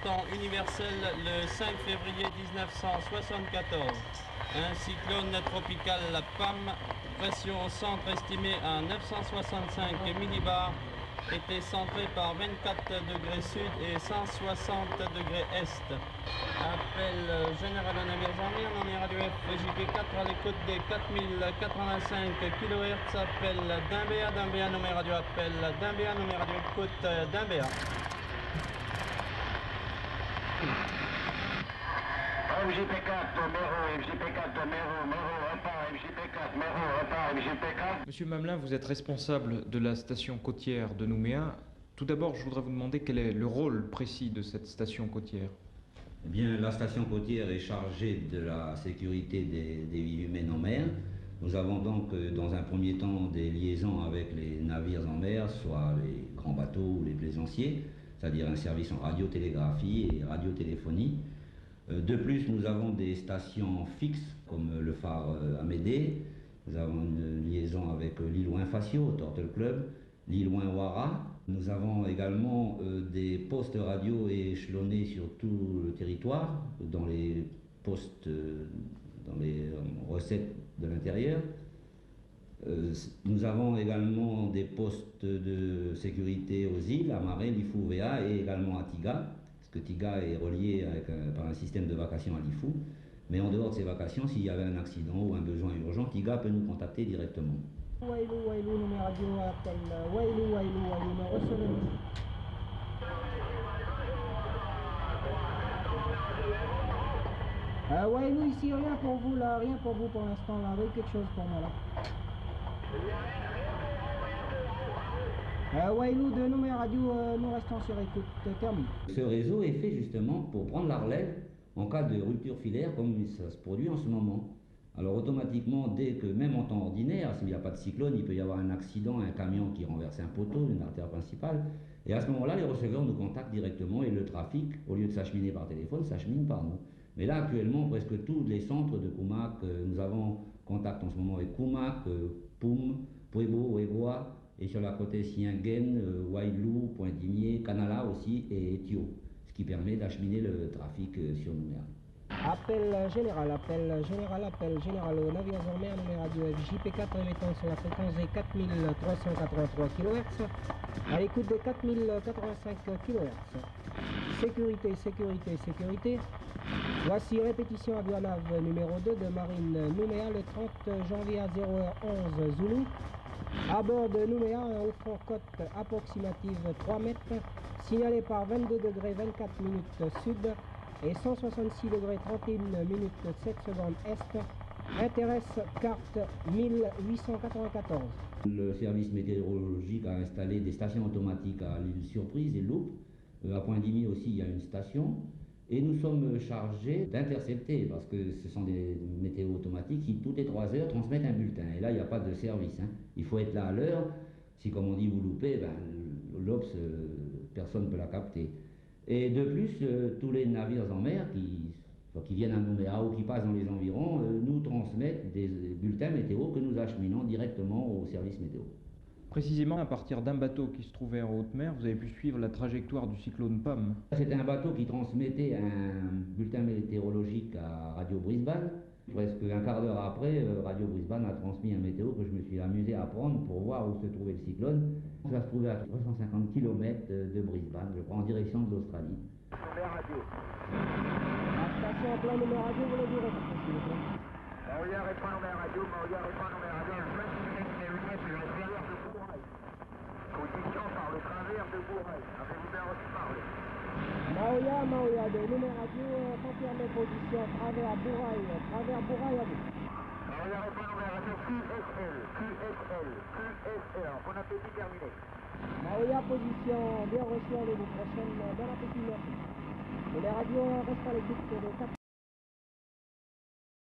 temps universel le 5 février 1974. Un cyclone tropical PAM, pression au centre estimée à 965 millibars, était centré par 24 degrés sud et 160 degrés est. Appel général en Amérique, on est radio FJP4 à l'écoute des 4085 kHz. Appel d'un BA nommé radio appel d'un BA nommé radio écoute d'un BA. FJP4, Méro, FJP4, Méro, repas, FJP4, Méro, repas, FJP4. Monsieur Mamelin, vous êtes responsable de la station côtière de Nouméa. Tout d'abord, je voudrais vous demander quel est le rôle précis de cette station côtière. Eh bien, la station côtière est chargée de la sécurité des vies humaines en mer. Nous avons donc, dans un premier temps, des liaisons avec les navires en mer, soit les grands bateaux ou les plaisanciers, c'est-à-dire un service en radiotélégraphie et radiotéléphonie. De plus, nous avons des stations fixes, comme le phare Amédée. Nous avons une liaison avec l'île Ouin-Facio, Turtle Club, l'île Ouin-Ouara. Nous avons également des postes radio échelonnés sur tout le territoire, dans les postes, dans les recettes de l'intérieur. Nous avons également des postes de sécurité aux îles, à Marais, Lifou, Véa et également à Tiga. Parce que Tiga est relié par un système de vacation à Lifou. Mais en dehors de ces vacations, s'il y avait un accident ou un besoin urgent, Tiga peut nous contacter directement. Wailou, nommé radio appel. Wailou, me recevez. Wailou, ici, rien pour vous là, rien pour vous pour l'instant là. Oui, quelque chose pour moi là. Wailou de Nouméa Radio, nous restons sur écoute, terminé. Ce réseau est fait justement pour prendre la relève en cas de rupture filaire comme ça se produit en ce moment. Alors automatiquement, dès que même en temps ordinaire, s'il n'y a pas de cyclone, il peut y avoir un accident, un camion qui renverse un poteau, une artère principale, et à ce moment-là, les receveurs nous contactent directement et le trafic, au lieu de s'acheminer par téléphone, s'achemine par nous. Mais là, actuellement, presque tous les centres de Koumak, nous avons contact en ce moment avec Koumak, Poum, Puebo, Ouégoa, et sur la côte Siengen, Wailou, Pointe-Dimier, Canala aussi et Etio, ce qui permet d'acheminer le trafic sur Nouméa. Appel général au navire en mer, numéro radio FJP4 émettant sur la fréquence des 4383 kHz à l'écoute des 4085 kHz. Sécurité. Voici répétition avionnave numéro 2 de Marine Nouméa le 30 janvier à 0h11 Zulu. À bord de Nouméa, un haut front côte approximative 3 mètres, signalé par 22 degrés 24 minutes sud et 166 degrés 31 minutes 7 secondes est, intéresse carte 1894. Le service météorologique a installé des stations automatiques à l'île Surprise et Loupe. À Pointe-Dimier aussi, il y a une station. Et nous sommes chargés d'intercepter, parce que ce sont des météos automatiques qui, toutes les 3 heures, transmettent un bulletin. Et là, il n'y a pas de service. Il faut être là à l'heure. Si, comme on dit, vous loupez, l'Obs, personne ne peut la capter. Et de plus, tous les navires en mer qui viennent à Nouméa ou qui passent dans les environs, nous transmettent des bulletins météo que nous acheminons directement au service météo. Précisément, à partir d'un bateau qui se trouvait en haute mer, vous avez pu suivre la trajectoire du cyclone PAM. C'était un bateau qui transmettait un bulletin météorologique à Radio Brisbane. Presque un quart d'heure après, Radio Brisbane a transmis un météo que je me suis amusé à prendre pour voir où se trouvait le cyclone. Ça se trouvait à 350 km de Brisbane, je crois, en direction de l'Australie. Radio. La station en plein numéro radio, vous le direz, s'il vous plaît. Maria répond numéro radio, Maria répond numéro radio, la place est lumière sur le travers de Bourail. Position par le travers de Bourail. Avez-vous bien reçu parler? Maoya de numéro radio, confirmé position, travers Bourail à vous. Maria répond numéro radio, QSL, bon appétit terminé. Maoya, position, bien reçu, rendez-vous prochaine, bon appétit, merci. Et les radios restent à l'écoute de 4